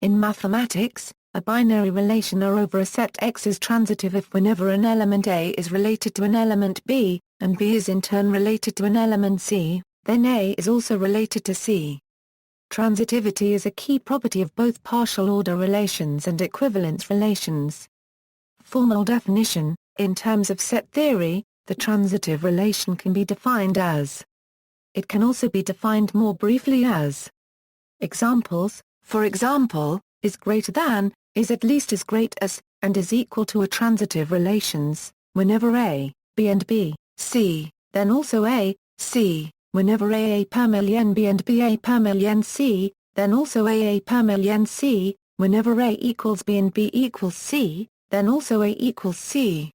In mathematics, a binary relation R over a set X is transitive if whenever an element A is related to an element B, and B is in turn related to an element C, then A is also related to C. Transitivity is a key property of both partial order relations and equivalence relations. Formal definition: in terms of set theory, the transitive relation can be defined as. It can also be defined more briefly as. Examples: for example, is greater than, is at least as great as, and is equal to are transitive relations. Whenever A, B and B, C, then also A, C. Whenever A per million B and B A per million C, then also A per million C. Whenever A equals B and B equals C, then also A equals C.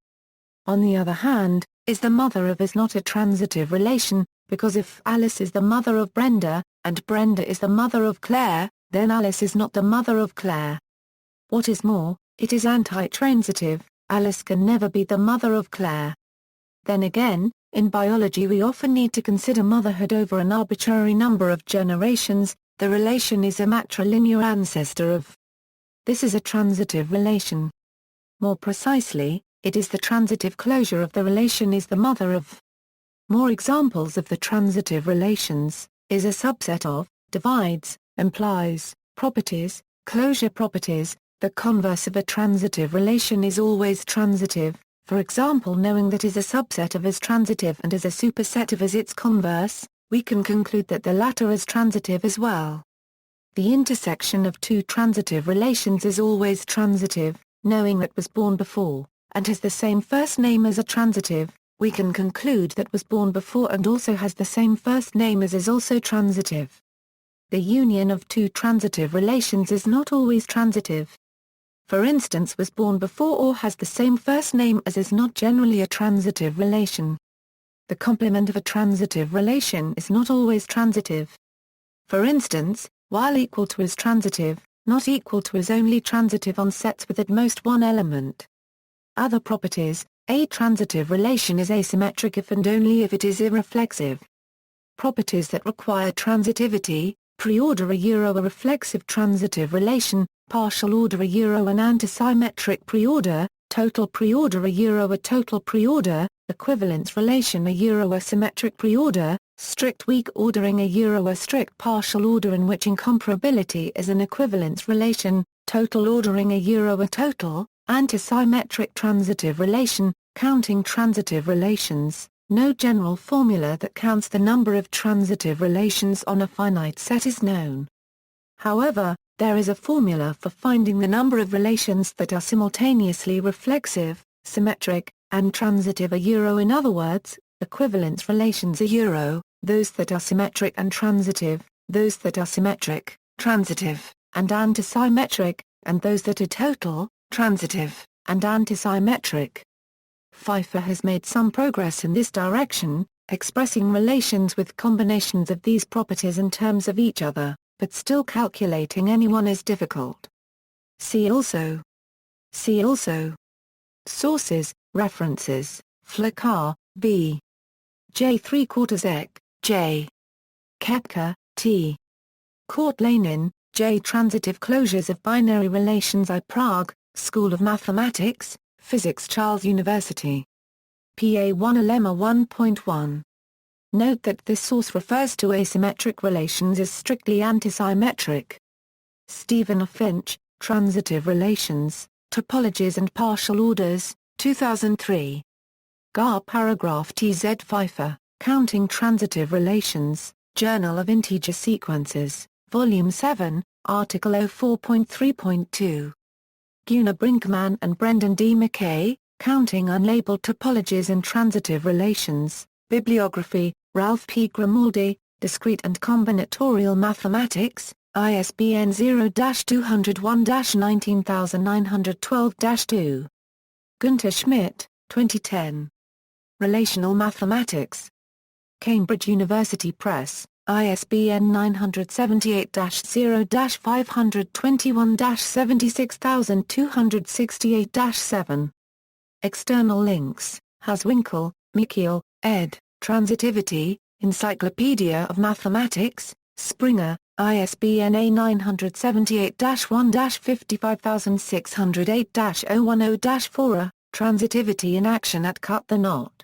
On the other hand, is the mother of is not a transitive relation, because if Alice is the mother of Brenda, and Brenda is the mother of Claire, then Alice is not the mother of Claire. What is more, it is anti-transitive. Alice can never be the mother of Claire. Then again, in biology we often need to consider motherhood over an arbitrary number of generations. The relation is a matrilinear ancestor of. This is a transitive relation. More precisely, it is the transitive closure of the relation is the mother of. More examples of the transitive relations: is a subset of, divides, implies, properties, closure properties. The converse of a transitive relation is always transitive. For example, knowing that is a subset of is transitive and is a superset of is its converse, we can conclude that the latter is transitive as well. The intersection of two transitive relations is always transitive. Knowing that was born before, and has the same first name as a transitive, we can conclude that was born before and also has the same first name as is also transitive. The union of two transitive relations is not always transitive. For instance, was born before or has the same first name as is not generally a transitive relation. The complement of a transitive relation is not always transitive. For instance, while equal to is transitive, not equal to is only transitive on sets with at most one element. Other properties: a transitive relation is asymmetric if and only if it is irreflexive. Properties that require transitivity: preorder a reflexive transitive relation, partial order an antisymmetric preorder, total preorder a total preorder, equivalence relation a symmetric preorder, strict weak ordering a strict partial order in which incomparability is an equivalence relation, total ordering a total, antisymmetric transitive relation, counting transitive relations. No general formula that counts the number of transitive relations on a finite set is known. However, there is a formula for finding the number of relations that are simultaneously reflexive, symmetric, and transitive in other words, equivalence relations those that are symmetric and transitive, those that are symmetric, transitive, and antisymmetric, and those that are total, transitive, and antisymmetric. Pfeiffer has made some progress in this direction, expressing relations with combinations of these properties in terms of each other, but still calculating any one is difficult. See also. See also. Sources, references: Flekar, B. J. 3/4 Ek, J. Kepka, T. Kortlanen, J. Transitive closures of binary relations I. Prague, School of Mathematics, Physics Charles University. PA 1 Lemma 1.1. Note that this source refers to asymmetric relations as strictly antisymmetric. Stephen A. Finch, Transitive Relations, Topologies and Partial Orders, 2003. Gar paragraph TZ Pfeiffer, Counting Transitive Relations, Journal of Integer Sequences, Volume 7, Article 04.3.2. Gunnar Brinkman and Brendan D. McKay, Counting Unlabeled Topologies in Transitive Relations, Bibliography, Ralph P. Grimaldi, Discrete and Combinatorial Mathematics, ISBN 0-201-19912-2. Gunter Schmidt, 2010. Relational Mathematics. Cambridge University Press, ISBN 978-0-521-76268-7. External links: Haswinkel, Michiel, ed., Transitivity, Encyclopedia of Mathematics, Springer, ISBN A978-1-55608-010-4. Transitivity in Action at Cut the Knot.